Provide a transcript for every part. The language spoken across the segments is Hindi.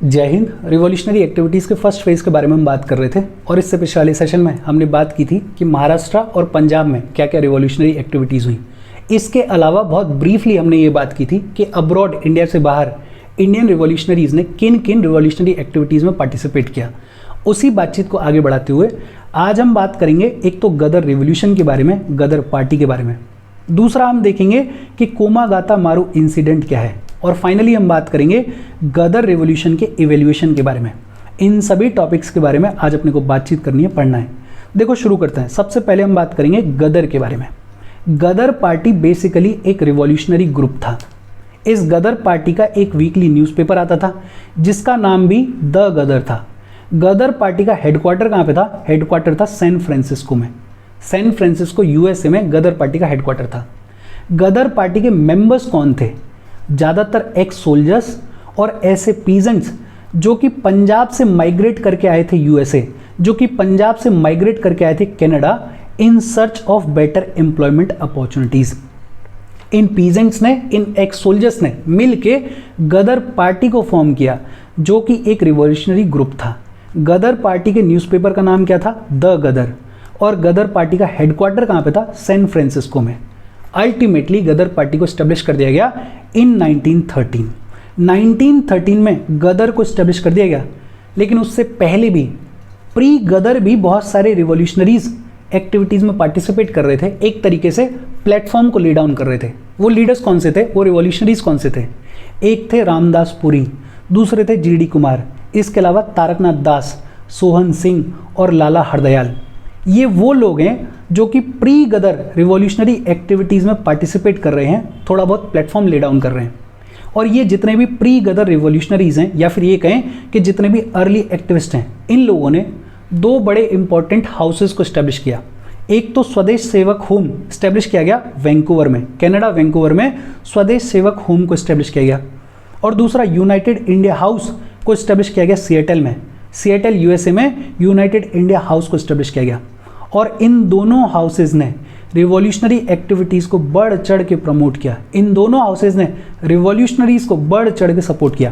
जय हिंद। रिवॉल्यूशनरी एक्टिविटीज़ के फर्स्ट फेज़ के बारे में हम बात कर रहे थे और इससे पिछले वाले सेशन में हमने बात की थी कि महाराष्ट्र और पंजाब में क्या क्या रिवॉल्यूशनरी एक्टिविटीज़ हुई। इसके अलावा बहुत ब्रीफली हमने ये बात की थी कि अब्रॉड, इंडिया से बाहर, इंडियन रिवॉल्यूशनरीज़ ने किन किन रिवॉल्यूशनरी एक्टिविटीज़ में पार्टिसिपेट किया। उसी बातचीत को आगे बढ़ाते हुए आज हम बात करेंगे एक तो गदर रिवॉल्यूशन के बारे में, गदर पार्टी के बारे में। दूसरा हम देखेंगे कि कोमागाता मारू इंसिडेंट क्या है और फाइनली हम बात करेंगे गदर रिवॉल्यूशन के इवैल्यूएशन के बारे में। इन सभी टॉपिक्स के बारे में आज अपने को बातचीत करनी है, पढ़ना है। देखो शुरू करते हैं। सबसे पहले हम बात करेंगे गदर के बारे में। गदर पार्टी बेसिकली एक रिवॉल्यूशनरी ग्रुप था। इस गदर पार्टी का एक वीकली न्यूज़पेपर आता था जिसका नाम भी द गदर था। गदर पार्टी का हेडक्वार्टर कहाँ पे था? हेडक्वार्टर था सैन फ्रांसिस्को में। सैन फ्रांसिस्को यूएसए में गदर पार्टी का हेडक्वार्टर था। गदर पार्टी के मेंबर्स कौन थे? ज़्यादातर एक्स सोल्जर्स और ऐसे पीजेंट्स जो कि पंजाब से माइग्रेट करके आए थे यूएसए, जो कि पंजाब से माइग्रेट करके आए थे Canada in search of better employment opportunities. In peasants ने, इन एक्स सोल्जर्स ने मिल के गदर पार्टी को फॉर्म किया जो कि एक रिवॉल्यूशनरी ग्रुप था। गदर पार्टी के न्यूज़पेपर का नाम क्या था? द गदर। और गदर पार्टी का हेडक्वार्टर कहाँ पे था? सैन फ्रांसिस्को में। अल्टीमेटली गदर पार्टी को स्टैब्लिश कर दिया गया इन 1913। 1913 में गदर को स्टैब्लिश कर दिया गया, लेकिन उससे पहले भी प्री गदर भी बहुत सारे रिवॉल्यूशनरीज एक्टिविटीज़ में पार्टिसिपेट कर रहे थे। एक तरीके से प्लेटफॉर्म को ली डाउन कर रहे थे। वो लीडर्स कौन से थे? वो रिवॉल्यूशनरीज कौन से थे? एक थे रामदास पुरी, दूसरे थे जीडी कुमार, इसके अलावा तारकनाथ दास, सोहन सिंह और लाला हरदयाल। ये वो लोग हैं जो कि प्री गदर रिवॉल्यूशनरी एक्टिविटीज़ में पार्टिसिपेट कर रहे हैं, थोड़ा बहुत प्लेटफॉर्म ले डाउन कर रहे हैं। और ये जितने भी प्री गदर रिवॉल्यूशनरीज़ हैं, या फिर ये कहें कि जितने भी अर्ली एक्टिविस्ट हैं, इन लोगों ने दो बड़े इंपॉर्टेंट हाउसेस को स्टैब्लिश किया। एक तो स्वदेश सेवक होम स्टैब्लिश किया गया वैंकूवर में, कनाडा वैंकूवर में स्वदेश सेवक होम को स्टैब्लिश किया गया। और दूसरा यूनाइटेड इंडिया हाउस को स्टैब्लिश किया गया सिएटल में, सिएटल यूएसए में यूनाइटेड इंडिया हाउस को स्टैब्लिश किया गया। और इन दोनों हाउसेज ने रिवॉल्यूशनरी एक्टिविटीज़ को बढ़ चढ़ के प्रमोट किया। इन दोनों हाउसेज ने रिवॉल्यूशनरीज को बढ़ चढ़ के सपोर्ट किया।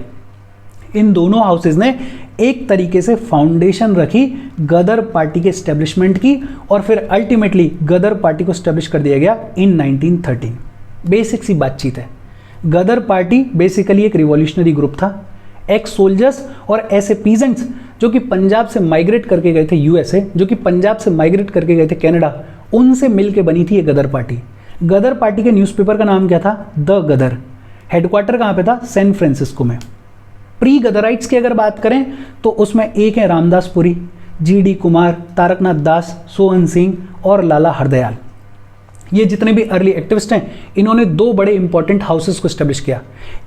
इन दोनों हाउसेज ने एक तरीके से फाउंडेशन रखी गदर पार्टी के एस्टेब्लिशमेंट की, और फिर अल्टीमेटली गदर पार्टी को एस्टेब्लिश कर दिया गया इन 1913। बेसिक सी बातचीत है। गदर पार्टी बेसिकली एक रिवॉल्यूशनरी ग्रुप था। एक्स सोल्जर्स और ऐसे पीजेंट्स जो कि पंजाब से माइग्रेट करके गए थे यूएसए, जो कि पंजाब से माइग्रेट करके गए थे कनाडा, उनसे मिलके बनी थी ये गदर पार्टी। गदर पार्टी के न्यूज़पेपर का नाम क्या था? The Gadar. हेडक्वार्टर कहाँ पे था? सैन फ्रांसिस्को में। प्री गदराइट्स की अगर बात करें तो उसमें एक है रामदास पुरी, जीडी कुमार, तारकनाथ दास, सोहन सिंह और लाला हरदयाल। ये जितने भी अर्ली एक्टिविस्ट हैं, इन्होंने दो बड़े इंपॉर्टेंट हाउसेस को एस्टेब्लिश किया।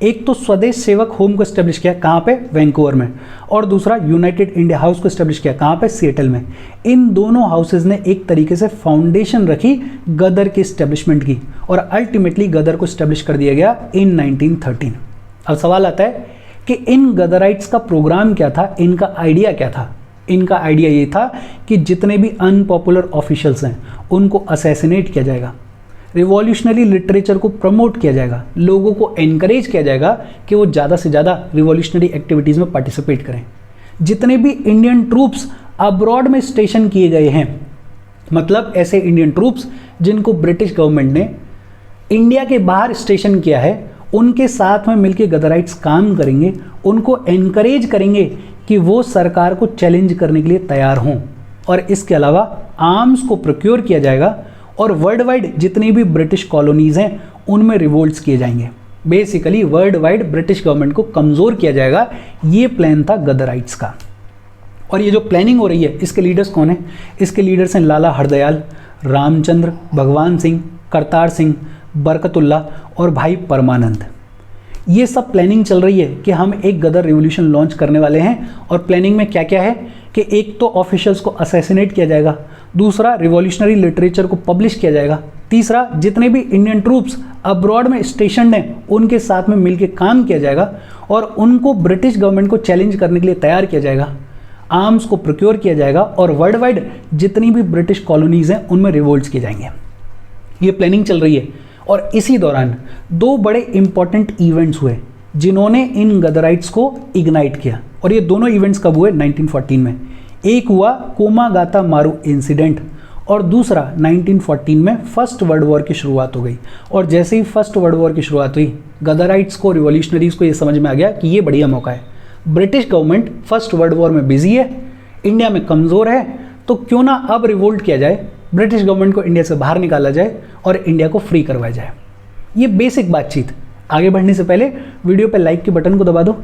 एक तो स्वदेश सेवक होम को एस्टेब्लिश किया, कहाँ पे? वैंकूवर में। और दूसरा यूनाइटेड इंडिया हाउस को एस्टेब्लिश किया, कहाँ पे? सिएटल में। इन दोनों हाउसेज ने एक तरीके से फाउंडेशन रखी गदर के एस्टेब्लिशमेंट की, और अल्टीमेटली गदर को एस्टेब्लिश कर दिया गया इन 1913। अब सवाल आता है कि इन गदराइट्स का प्रोग्राम क्या था, इनका आइडिया क्या था? इनका आइडिया ये था कि जितने भी अनपॉपुलर ऑफिशियल्स हैं उनको असैसिनेट किया जाएगा, रिवॉल्यूशनरी लिटरेचर को प्रमोट किया जाएगा, लोगों को एनकरेज किया जाएगा कि वो ज़्यादा से ज़्यादा रिवॉल्यूशनरी एक्टिविटीज़ में पार्टिसिपेट करें। जितने भी इंडियन ट्रूप्स अब्रॉड में स्टेशन किए गए हैं, मतलब ऐसे इंडियन ट्रूप्स जिनको ब्रिटिश गवर्नमेंट ने इंडिया के बाहर स्टेशन किया है, उनके साथ में मिलकर गदराइट्स काम करेंगे, उनको एनकरेज करेंगे कि वो सरकार को चैलेंज करने के लिए तैयार हों। और इसके अलावा आर्म्स को प्रोक्योर किया जाएगा और वर्ल्ड वाइड जितनी भी ब्रिटिश कॉलोनीज हैं उनमें रिवोल्ट्स किए जाएंगे। Basically world wide British government को कमज़ोर किया जाएगा। ये प्लान था गदराइट्स का। और ये जो प्लानिंग हो रही है, इसके लीडर्स कौन हैं? इसके लीडर्स हैं लाला हरदयाल, रामचंद्र, भगवान सिंह, करतार सिंह, बरकतुल्ला और भाई परमानंद। ये सब प्लानिंग चल रही है कि हम एक गदर रिवॉल्यूशन लॉन्च करने वाले हैं। और प्लानिंग में क्या क्या है कि एक तो ऑफिशियल्स को असैसिनेट किया जाएगा, दूसरा रिवॉल्यूशनरी लिटरेचर को पब्लिश किया जाएगा, तीसरा जितने भी इंडियन ट्रूप्स अब्रॉड में स्टेशन हैं उनके साथ में मिलकर काम किया जाएगा और उनको ब्रिटिश गवर्नमेंट को चैलेंज करने के लिए तैयार किया जाएगा, आर्म्स को प्रोक्योर किया जाएगा और वर्ल्ड वाइड जितनी भी ब्रिटिश कॉलोनीज हैं उनमें रिवोल्ट्स किए जाएंगे। ये प्लानिंग चल रही है। और इसी दौरान दो बड़े इंपॉर्टेंट इवेंट्स हुए। जिन्होंने इन गदराइट्स को इग्नाइट किया। और ये दोनों इवेंट्स कब हुए? 1914 में। एक हुआ कोमागाता मारू इंसिडेंट और दूसरा 1914 में फर्स्ट वर्ल्ड वॉर की शुरुआत हो गई। और जैसे ही फर्स्ट वर्ल्ड वॉर की शुरुआत हुई, गदराइट्स को, रिवॉल्यूशनरीज को ये समझ में आ गया कि ये बढ़िया मौका है। British government first world war में बिजी है, इंडिया में कमज़ोर है, तो क्यों ना अब रिवोल्ट किया जाए, ब्रिटिश गवर्नमेंट को इंडिया से बाहर निकाला जाए और इंडिया को फ्री करवाया जाए। ये बेसिक बातचीत। आगे बढ़ने से पहले वीडियो पे लाइक के बटन को दबा दो।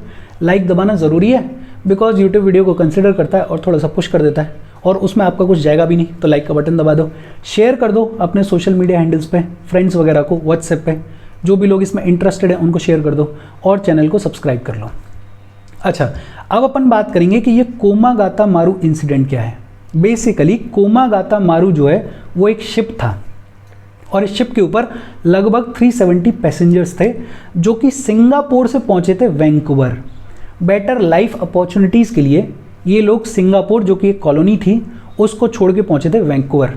लाइक दबाना ज़रूरी है बिकॉज यूट्यूब वीडियो को कंसिडर करता है और थोड़ा सा पुश कर देता है, और उसमें आपका कुछ जाएगा भी नहीं, तो लाइक का बटन दबा दो। शेयर कर दो अपने सोशल मीडिया हैंडल्स पे, फ्रेंड्स वगैरह को, व्हाट्सएप पे, जो भी लोग इसमें इंटरेस्टेड हैं उनको शेयर कर दो और चैनल को सब्सक्राइब कर लो। अच्छा, अब अपन बात करेंगे कि ये कोमागाता मारू इंसिडेंट क्या है। बेसिकली कोमागाता मारू जो है वो एक शिप था और इस शिप के ऊपर लगभग 370 पैसेंजर्स थे जो कि सिंगापुर से पहुंचे थे वैंकूवर। बेटर लाइफ अपॉर्चुनिटीज़ के लिए ये लोग सिंगापुर, जो कि एक कॉलोनी थी, उसको छोड़ के पहुंचे थे वैंकूवर।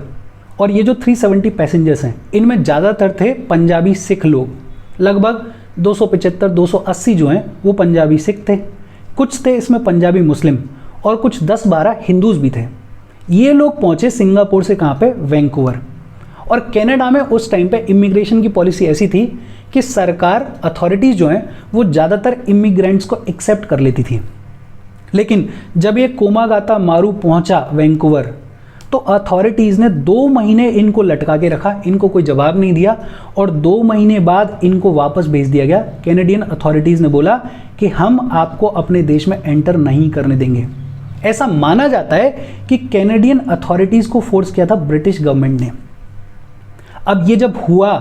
और ये जो 370 पैसेंजर्स हैं, इनमें ज़्यादातर थे पंजाबी सिख लोग। लगभग 275-280 जो हैं वो पंजाबी सिख थे, कुछ थे इसमें पंजाबी मुस्लिम और कुछ 10-12 हिंदूज भी थे। ये लोग पहुंचे सिंगापुर से कहाँ पे? वैंकूवर। और कनाडा में उस टाइम पे इमिग्रेशन की पॉलिसी ऐसी थी कि सरकार, अथॉरिटीज़ जो हैं वो ज़्यादातर इमिग्रेंट्स को एक्सेप्ट कर लेती थी। लेकिन जब ये कोमागाता मारू पहुंचा वैंकूवर तो अथॉरिटीज़ ने 2 महीने इनको लटका के रखा, इनको कोई जवाब नहीं दिया और 2 महीने बाद इनको वापस भेज दिया गया। कैनेडियन अथॉरिटीज़ ने बोला कि हम आपको अपने देश में एंटर नहीं करने देंगे। ऐसा माना जाता है कि कैनेडियन अथॉरिटीज़ को फोर्स किया था ब्रिटिश गवर्नमेंट ने। अब ये जब हुआ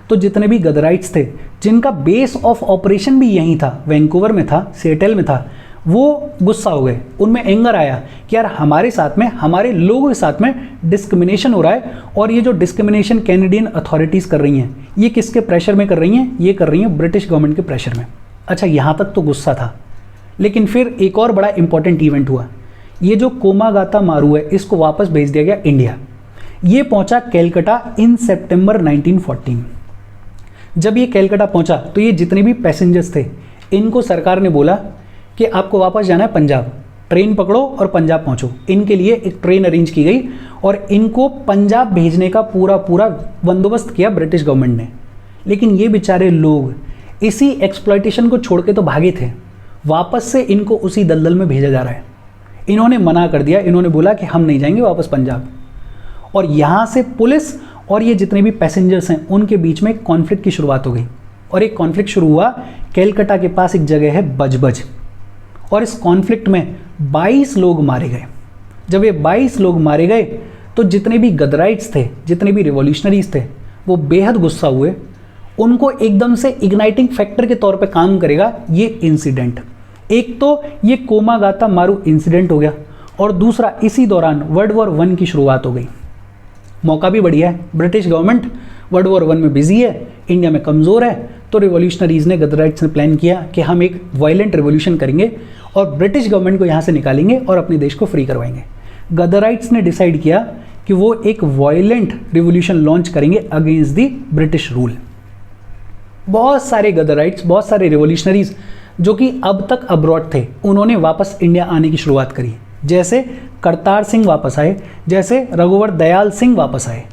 तो जितने भी गदराइट्स थे, जिनका बेस ऑफ ऑपरेशन भी यहीं था, वैंकूवर में था, सिएटल में था, वो गुस्सा हो गए। उनमें एंगर आया कि यार हमारे साथ में, हमारे लोगों के साथ में डिस्क्रिमिनेशन हो रहा है और ये जो डिस्क्रिमिनेशन कैनेडियन अथॉरिटीज़ कर रही हैं, ये किसके प्रेशर में कर रही हैं? ये कर रही हैं ब्रिटिश गवर्नमेंट के प्रेशर में। अच्छा, यहाँ तक तो गुस्सा था, लेकिन फिर एक और बड़ा इंपॉर्टेंट इवेंट हुआ। ये जो कोमागाता मारू है, इसको वापस भेज दिया गया इंडिया। ये पहुंचा कैलकाटा इन सितंबर 1914। जब ये कैलकाटा पहुंचा तो ये जितने भी पैसेंजर्स थे, इनको सरकार ने बोला कि आपको वापस जाना है पंजाब, ट्रेन पकड़ो और पंजाब पहुंचो। इनके लिए एक ट्रेन अरेंज की गई और इनको पंजाब भेजने का पूरा बंदोबस्त किया ब्रिटिश गवर्नमेंट ने। लेकिन ये बेचारे लोग इसी एक्सप्लॉयटेशन को छोड़ के तो भागे थे, वापस से इनको उसी दलदल में भेजा जा रहा है। इन्होंने मना कर दिया, इन्होंने बोला कि हम नहीं जाएंगे वापस पंजाब। और यहाँ से पुलिस और ये जितने भी पैसेंजर्स हैं उनके बीच में एक कॉन्फ्लिक्ट की शुरुआत हो गई। और एक कॉन्फ्लिक्ट शुरू हुआ कैलकाटा के पास, एक जगह है बजबज, और इस कॉन्फ्लिक्ट में 22 लोग मारे गए। जब ये 22 लोग मारे गए तो जितने भी गदराइट्स थे, जितने भी रिवॉल्यूशनरीज थे, वो बेहद गुस्सा हुए। उनको एकदम से इग्नाइटिंग फैक्टर के तौर पे काम करेगा ये इंसिडेंट। एक तो ये कोमागाता मारू इंसिडेंट हो गया और दूसरा इसी दौरान वर्ल्ड वॉर 1 की शुरुआत हो गई। मौका भी बढ़िया है, ब्रिटिश गवर्नमेंट वर्ल्ड वॉर 1 में बिजी है, इंडिया में कमज़ोर है, तो रिवॉल्यूशनरीज ने, गदराइट्स ने प्लान किया कि हम एक वायलेंट रिवॉल्यूशन करेंगे और ब्रिटिश गवर्नमेंट को यहाँ से निकालेंगे और अपने देश को फ्री करवाएंगे। गदराइट्स ने डिसाइड किया कि वो एक वायलेंट रिवॉल्यूशन लॉन्च करेंगे अगेंस्ट द ब्रिटिश रूल। बहुत सारे गदराइट्स, बहुत सारे रिवॉल्यूशनरीज जो कि अब तक अब्रॉड थे, उन्होंने वापस इंडिया आने की शुरुआत करी। जैसे करतार सिंह वापस आए, जैसे रघुवर दयाल सिंह वापस आए,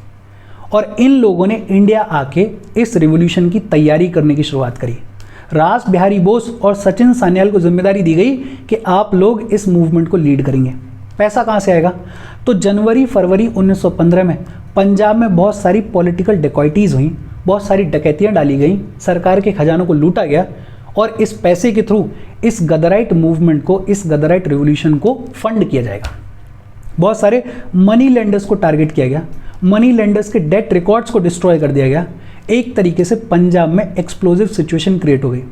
और इन लोगों ने इंडिया आके इस रिवॉल्यूशन की तैयारी करने की शुरुआत करी। रास बिहारी बोस और सचिन सान्याल को जिम्मेदारी दी गई कि आप लोग इस मूवमेंट को लीड करेंगे। पैसा कहाँ से आएगा? तो जनवरी-फरवरी 1915 में पंजाब में बहुत सारी पॉलिटिकल डेकॉइटीज़ हुई, बहुत सारी डकैतियाँ डाली गई, सरकार के खजानों को लूटा गया और इस पैसे के थ्रू इस गदराइट मूवमेंट को, इस गदराइट रिवॉल्यूशन को फंड किया जाएगा। बहुत सारे मनी लेंडर्स को टारगेट किया गया, मनी लेंडर्स के डेट रिकॉर्ड्स को डिस्ट्रॉय कर दिया गया। एक तरीके से पंजाब में एक्सप्लोजिव सिचुएशन क्रिएट हो गई।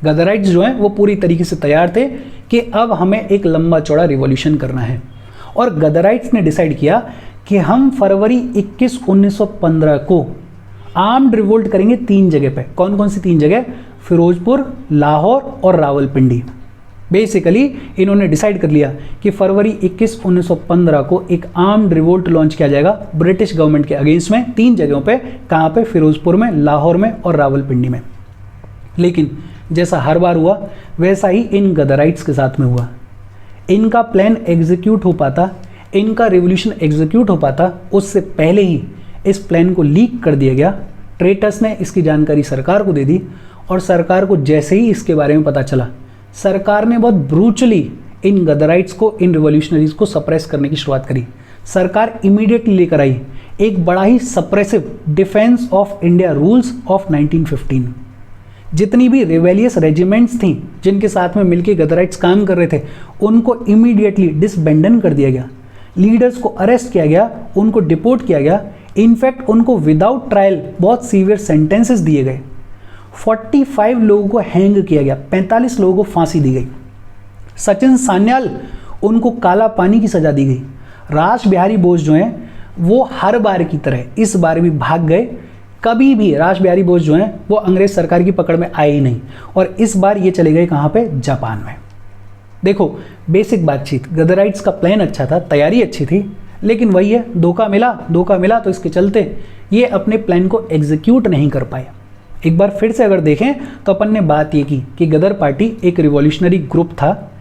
गदराइट्स जो हैं वो पूरी तरीके से तैयार थे कि अब हमें एक लंबा चौड़ा रिवॉल्यूशन करना है। और गदराइट्स ने डिसाइड किया कि हम फरवरी 21, 1915 को आर्म्ड रिवोल्ट करेंगे 3 जगह पे। कौन कौन सी 3 जगह? फिरोजपुर, लाहौर और रावलपिंडी। बेसिकली इन्होंने डिसाइड कर लिया कि फरवरी 21, 1915 को एक आर्म्ड रिवोल्ट लॉन्च किया जाएगा ब्रिटिश गवर्नमेंट के अगेंस्ट में 3 जगहों पे। कहाँ पे? फिरोजपुर में, लाहौर में और रावलपिंडी में। लेकिन जैसा हर बार हुआ वैसा ही इन गदराइट्स के साथ में हुआ। इनका प्लान एग्जीक्यूट हो पाता, इनका रिवॉल्यूशन एग्जीक्यूट हो पाता, उससे पहले ही इस प्लान को लीक कर दिया गया। ट्रेटर्स ने इसकी जानकारी सरकार को दे दी और सरकार को जैसे ही इसके बारे में पता चला, सरकार ने बहुत ब्रूचली इन गदराइट्स को, इन रिवॉल्यूशनरीज को सप्रेस करने की शुरुआत करी। सरकार इमीडिएटली लेकर आई एक बड़ा ही suppressive defence of India rules of 1915। जितनी भी रिवेलियस रेजिमेंट्स थी जिनके साथ में मिलकर गदराइट्स काम कर रहे थे, उनको इमीडिएटली डिसबैंडन कर दिया गया, लीडर्स को अरेस्ट किया गया, उनको डिपोर्ट किया गया। इनफैक्ट उनको विदाउट ट्रायल बहुत सीवियर सेंटेंसेस दिए गए। 45 लोगों को हैंग किया गया, 45 लोगों को फांसी दी गई। सचिन सान्याल, उनको काला पानी की सजा दी गई। रास बिहारी बोस जो हैं वो हर बार की तरह इस बार भी भाग गए। कभी भी रास बिहारी बोस जो हैं वो अंग्रेज सरकार की पकड़ में आए ही नहीं, और इस बार ये चले गए कहाँ पे? जापान में। देखो, बेसिक बातचीत, गदराइट्स का प्लान अच्छा था, तैयारी अच्छी थी, लेकिन वही है, धोखा मिला तो इसके चलते ये अपने प्लान को एग्जीक्यूट नहीं कर पाए। एक बार फिर से अगर देखें तो अपन ने बात ये की कि गदर पार्टी एक रिवॉल्यूशनरी ग्रुप था।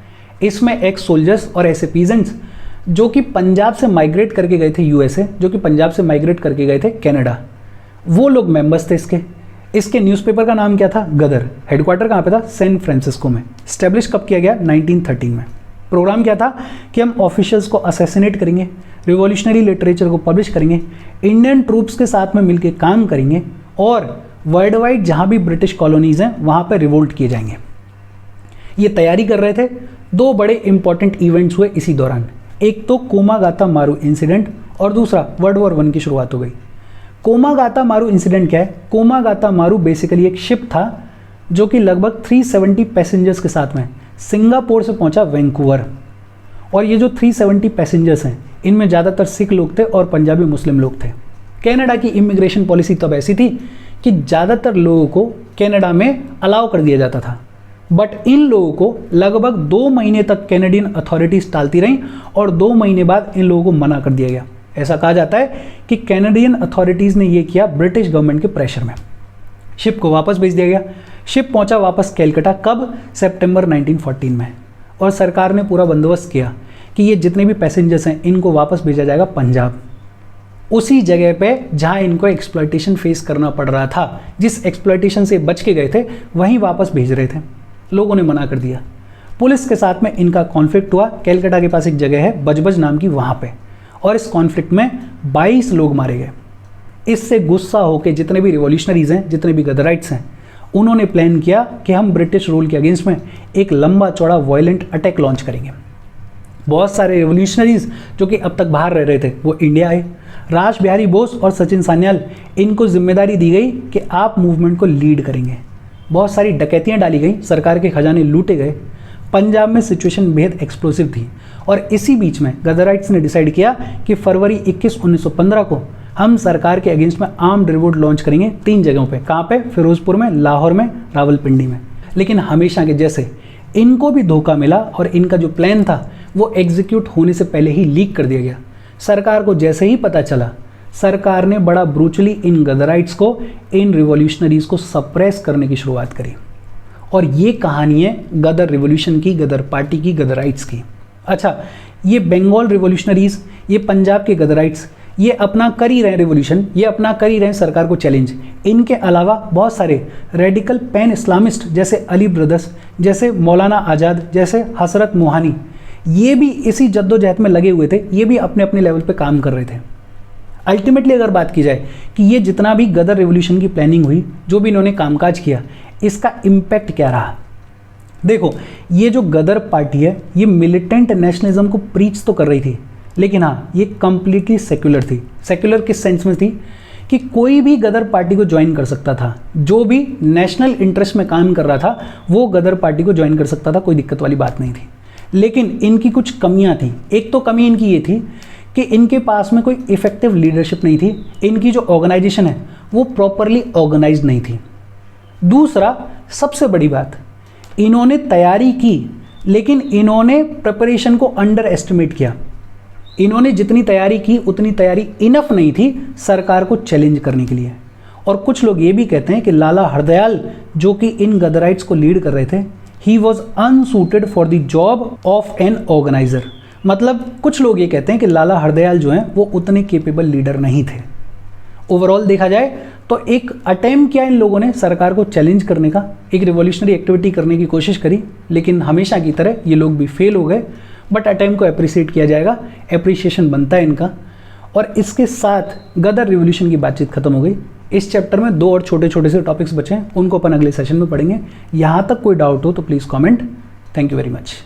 इसमें एक्स सोल्जर्स और ऐसे पीजेंट्स जो कि पंजाब से माइग्रेट करके गए थे यूएसए, जो कि पंजाब से माइग्रेट करके गए थे कनाडा, वो लोग मेंबर्स थे इसके न्यूज़पेपर का नाम क्या था? गदर। हेडक्वार्टर कहाँ पे था? सैन फ्रांसिस्को में। स्टैब्लिश कब किया गया? 1913 में। प्रोग्राम क्या था कि हम ऑफिशियल्स को असैसिनेट करेंगे, रिवॉल्यूशनरी लिटरेचर को पब्लिश करेंगे, इंडियन ट्रूप्स के साथ में मिलकर काम करेंगे, और वर्ल्ड वाइड जहाँ भी ब्रिटिश कॉलोनीज हैं वहाँ पर रिवोल्ट किए जाएंगे। ये तैयारी कर रहे थे। दो बड़े इंपॉर्टेंट इवेंट्स हुए इसी दौरान, एक तो कोमागाता मारू इंसिडेंट और दूसरा वर्ल्ड वॉर 1 की शुरुआत हो गई। कोमागाता मारू इंसिडेंट क्या है? कोमागाता मारू बेसिकली एक शिप था जो कि लगभग 370 पैसेंजर्स के साथ में सिंगापुर से पहुंचा वैंकूवर। और ये जो 370 पैसेंजर्स हैं इनमें ज़्यादातर सिख लोग थे और पंजाबी मुस्लिम लोग थे। कनाडा की इमिग्रेशन पॉलिसी तब ऐसी थी कि ज़्यादातर लोगों को कनाडा में अलाउ कर दिया जाता था, बट इन लोगों को लगभग 2 महीने तक कैनेडियन अथॉरिटीज़ टालती रहीं और 2 महीने बाद इन लोगों को मना कर दिया गया। ऐसा कहा जाता है कि कैनेडियन अथॉरिटीज़ ने ये किया ब्रिटिश गवर्नमेंट के प्रेशर में। शिप को वापस भेज दिया गया। शिप पहुंचा वापस कैलकाटा कब? सितंबर 1914 में। और सरकार ने पूरा बंदोबस्त किया कि ये जितने भी पैसेंजर्स हैं इनको वापस भेजा जाएगा पंजाब, उसी जगह पे जहां इनको एक्सप्लॉयटेशन फेस करना पड़ रहा था। जिस एक्सप्लॉयटेशन से बच के गए थे वहीं वापस भेज रहे थे। लोगों ने मना कर दिया। पुलिस के साथ में इनका कॉन्फ्लिक्ट हुआ। कैलकाटा के पास एक जगह है बजबज नाम की, वहाँ पे, और इस कॉन्फ्लिक्ट में 22 लोग मारे गए। इससे गुस्सा होकर जितने भी रिवॉल्यूशनरीज हैं, जितने भी गदराइट्स हैं, उन्होंने प्लान किया कि हम ब्रिटिश रूल के अगेंस्ट में एक लंबा चौड़ा वायलेंट अटैक लॉन्च करेंगे। बहुत सारे रिवॉल्यूशनरीज जो कि अब तक बाहर रह रहे थे वो इंडिया आए। रास बिहारी बोस और सचिन सान्याल, इनको जिम्मेदारी दी गई कि आप मूवमेंट को लीड करेंगे। बहुत सारी डकैतियाँ डाली गई, सरकार के खजाने लूटे गए। पंजाब में सिचुएशन बेहद एक्सप्लोसिव थी और इसी बीच में गदराइट्स ने डिसाइड किया कि फरवरी 21, 1915 को हम सरकार के अगेंस्ट में आर्म्ड रिवोल्ट लॉन्च करेंगे 3 जगहों पे। कहाँ पे? फिरोजपुर में, लाहौर में, रावलपिंडी में। लेकिन हमेशा के जैसे इनको भी धोखा मिला और इनका जो प्लान था वो एग्जीक्यूट होने से पहले ही लीक कर दिया गया। सरकार को जैसे ही पता चला, सरकार ने बड़ा ब्रूचली इन गदराइट्स को, इन रिवॉल्यूशनरीज को सप्रेस करने की शुरुआत करी। और ये कहानी है गदर रिवॉल्यूशन की, गदर पार्टी की, गदराइट्स की। अच्छा, ये बंगाल रिवॉल्यूशनरीज, ये पंजाब के गदराइट्स, ये अपना कर ही रहे रिवॉल्यूशन, ये अपना कर ही रहे सरकार को चैलेंज। इनके अलावा बहुत सारे रेडिकल पैन इस्लामिस्ट जैसे अली ब्रदर्स, जैसे मौलाना आज़ाद, जैसे हसरत मोहानी, ये भी इसी जद्दोजहद में लगे हुए थे। ये भी अपने अपने लेवल पे काम कर रहे थे। अल्टीमेटली अगर बात की जाए कि ये जितना भी गदर रिवॉल्यूशन की प्लानिंग हुई, जो भी इन्होंने कामकाज किया, इसका इम्पैक्ट क्या रहा? देखो, ये जो गदर पार्टी है ये मिलिटेंट नेशनलिज्म को प्रीच तो कर रही थी, लेकिन हाँ, ये कंप्लीटली सेक्युलर थी। सेक्युलर किस सेंस में थी कि कोई भी गदर पार्टी को ज्वाइन कर सकता था। जो भी नेशनल इंटरेस्ट में काम कर रहा था वो गदर पार्टी को ज्वाइन कर सकता था, कोई दिक्कत वाली बात नहीं थी। लेकिन इनकी कुछ कमियां थी। एक तो कमी इनकी ये थी कि इनके पास में कोई इफेक्टिव लीडरशिप नहीं थी। इनकी जो ऑर्गेनाइजेशन है वो प्रॉपरली ऑर्गेनाइज्ड नहीं थी। दूसरा, सबसे बड़ी बात, इन्होंने तैयारी की लेकिन इन्होंने प्रिपरेशन को अंडर एस्टिमेट किया। इन्होंने जितनी तैयारी की उतनी तैयारी इनफ नहीं थी सरकार को चैलेंज करने के लिए। और कुछ लोग ये भी कहते हैं कि लाला हरदयाल जो कि इन गदराइट्स को लीड कर रहे थे, he was unsuited for the job of an organiser. मतलब कुछ लोग ये कहते हैं कि लाला हरदयाल जो हैं वो उतने केपेबल लीडर नहीं थे। ओवरऑल देखा जाए तो एक अटेम्प्ट किया इन लोगों ने सरकार को चैलेंज करने का, एक रिवॉल्यूशनरी एक्टिविटी करने की कोशिश करी, लेकिन हमेशा की तरह ये लोग भी फेल हो गए। बट अटेम्प्ट को अप्रिशिएट किया जाएगा, अप्रिशिएशन बनता है इनका। और इसके साथ गदर रिवॉल्यूशन की बातचीत खत्म हो गई। इस चैप्टर में 2 और छोटे छोटे से टॉपिक्स बचे हैं, उनको अपन अगले सेशन में पढ़ेंगे। यहाँ तक कोई डाउट हो तो please comment. Thank you very much.